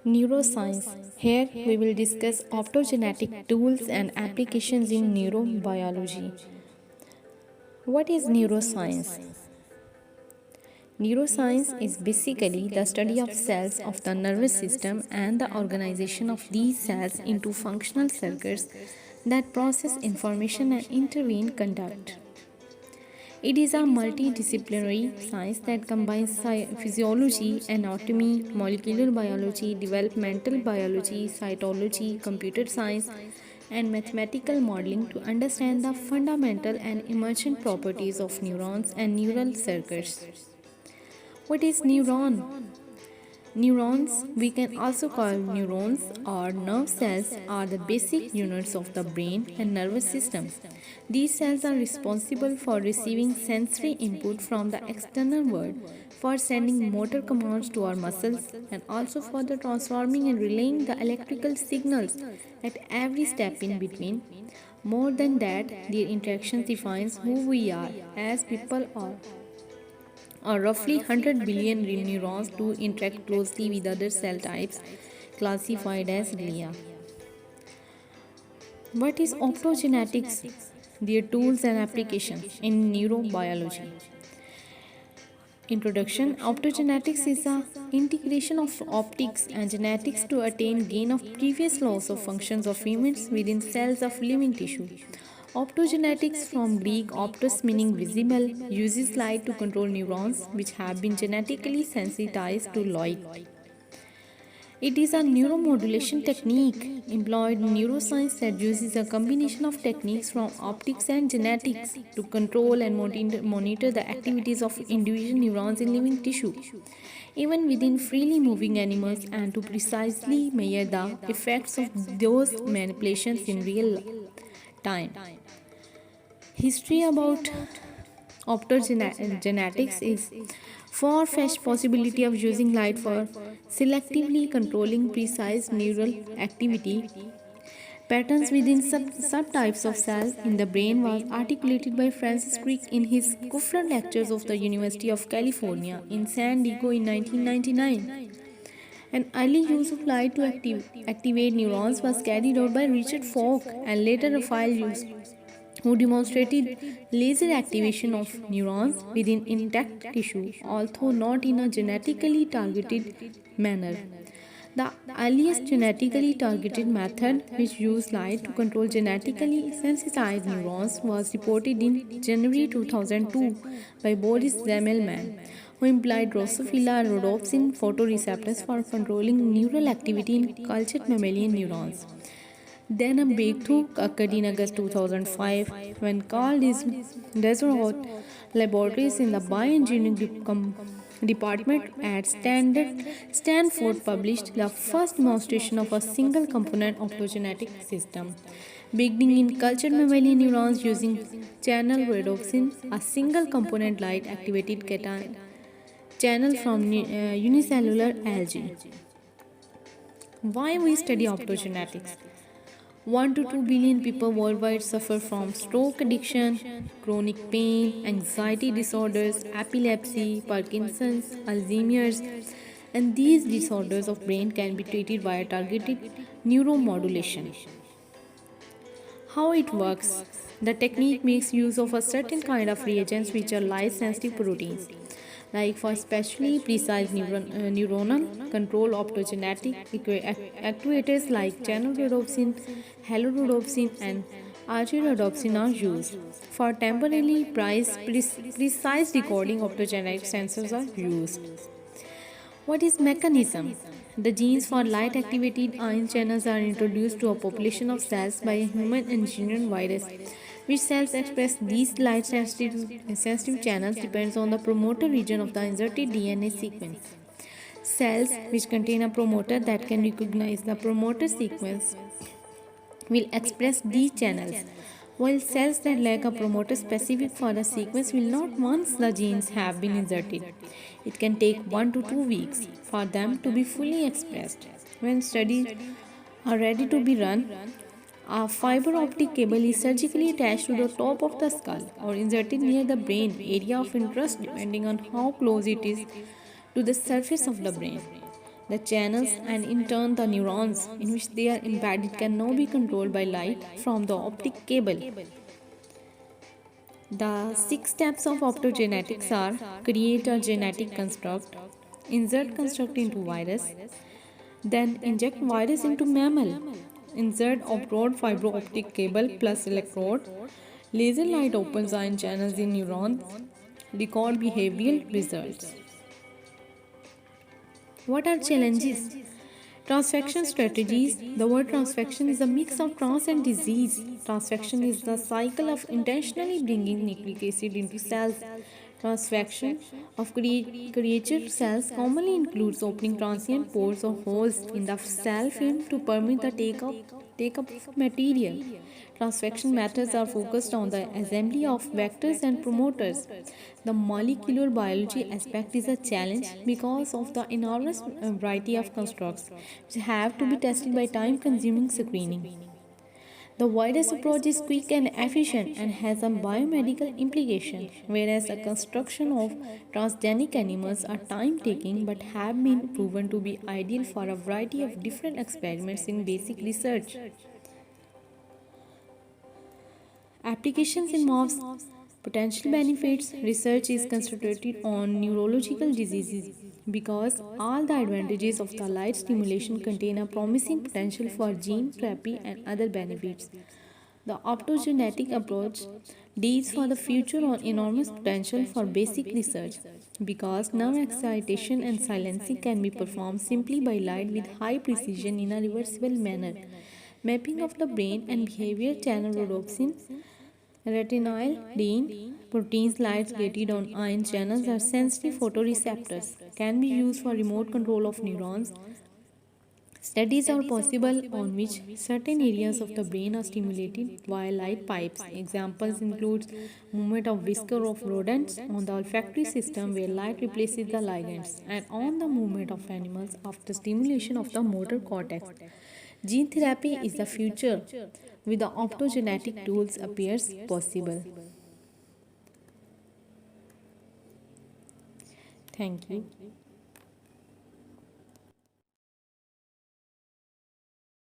Neuroscience. Here we will discuss optogenetic tools and applications in neurobiology. What is neuroscience? Neuroscience is basically the study of cells of the nervous system and the organization of these cells into functional circuits that process information and intervene conduct. It is a multidisciplinary science that combines physiology, anatomy, molecular biology, developmental biology, cytology, computer science, and mathematical modeling to understand the fundamental and emergent properties of neurons and neural circuits. What is neuron? Neurons, we can also call neurons or nerve cells, are the basic units of the brain and nervous system. These cells are responsible for receiving sensory input from the external world, for sending motor commands to our muscles, and also for the transforming and relaying the electrical signals at every step in between. More than that, their interactions defines who we are as people or roughly 100 billion neurons do interact closely with other cell types classified as glia. What is optogenetics? Their tools and applications in neurobiology. Introduction. Optogenetics is the integration of optics and genetics to attain gain of previous loss of functions of elements within cells of living tissue. Optogenetics, from Greek optos meaning visible, uses light to control neurons which have been genetically sensitized to light. It is a neuromodulation technique employed in neuroscience that uses a combination of techniques from optics and genetics to control and monitor the activities of individual neurons in living tissue, even within freely moving animals, and to precisely measure the effects of those manipulations in real time. History about optogenetics is far-fetched possibility of using light for selectively controlling precise neural activity patterns within subtypes of cells in the brain was articulated by Francis Crick in his Kufran lectures of the University of California in San Diego in 1999. An early use of light to activate neurons was carried out by Richard Falk and later Raphael Use, who demonstrated laser activation of neurons within intact tissue, although not in a genetically targeted manner. The earliest genetically targeted method, which used light to control genetically sensitized neurons, was reported in January 2002 by Boris Zemelman, who employed Drosophila rhodopsin photoreceptors for controlling neural activity in cultured mammalian neurons. Then a breakthrough occurred in August 2005 when Carl Desarot laboratories in the bioengineering department at Stanford published the first demonstration of a single component optogenetic system. Beginning in cultured mammalian neurons using channel rhodopsin, a single component light activated cation channel from unicellular algae. Why we study optogenetics? 1 to 2 billion people worldwide suffer from stroke addiction, chronic pain, anxiety disorders, epilepsy, Parkinson's, Alzheimer's, and these disorders of brain can be treated via targeted neuromodulation. How it works? The technique makes use of a certain kind of reagents which are light sensitive proteins. Like for specially precise neuronal control optogenetic actuators like channel rhodopsin, halorhodopsin, and arterhodopsin are used. For temporarily precise recording, optogenetic sensors are used. What is mechanism? The genes for light activated ion channels are introduced to a population of cells by a human engineered virus. Which cells express these light sensitive channels depends on the promoter region of the inserted DNA sequence. Cells which contain a promoter that can recognize the promoter sequence will express these channels, while cells that lack a promoter specific for a sequence will not once the genes have been inserted. It can take 1 to 2 weeks for them to be fully expressed. When studies are ready to be run, a fiber optic cable is surgically attached to the top of the skull or inserted near the brain area of interest depending on how close it is to the surface of the brain. The channels and in turn the neurons in which they are embedded can now be controlled by light from the optic cable. The six steps of optogenetics are: create a genetic construct, insert construct into virus, then inject virus into mammal, insert off-road fiber optic cable plus electrode, laser light opens ion channels in neurons, record behavioral results. What are challenges? Transfection strategies. The word transfection is a mix of trans and disease. Transfection is the cycle of intentionally bringing nucleic acid into cells. Transfection of creature cells commonly includes opening transient pores or holes in the cell film to permit the take-up of material. Transfection methods are focused on the assembly of vectors and promoters. The molecular biology aspect is a challenge because of the enormous variety of constructs which have to be tested by time consuming screening. The virus approach is quick and efficient and has a biomedical implication, whereas the construction of transgenic animals are time taking but have been proven to be ideal for a variety of different experiments in basic research. Applications involves potential benefits. Research is concentrated on neurological diseases because all the advantages of the light stimulation contain a promising potential for gene therapy and other benefits. The optogenetic approach deals for the future on enormous potential for basic research because nerve excitation and silencing can be performed simply by light with high precision in a reversible manner. Mapping of the brain and behavior channel rhodopsin, retinylidene proteins light gated on ion channels are sensitive photoreceptors, can be used for remote control of neurons. Studies are possible on which certain areas of the brain are stimulated via light pipes. Examples include movement of whisker of rodents on the olfactory system where light replaces the ligands, and on the movement of animals after stimulation of the motor cortex. Gene therapy is the future with the optogenetic tools appears possible. Thank you.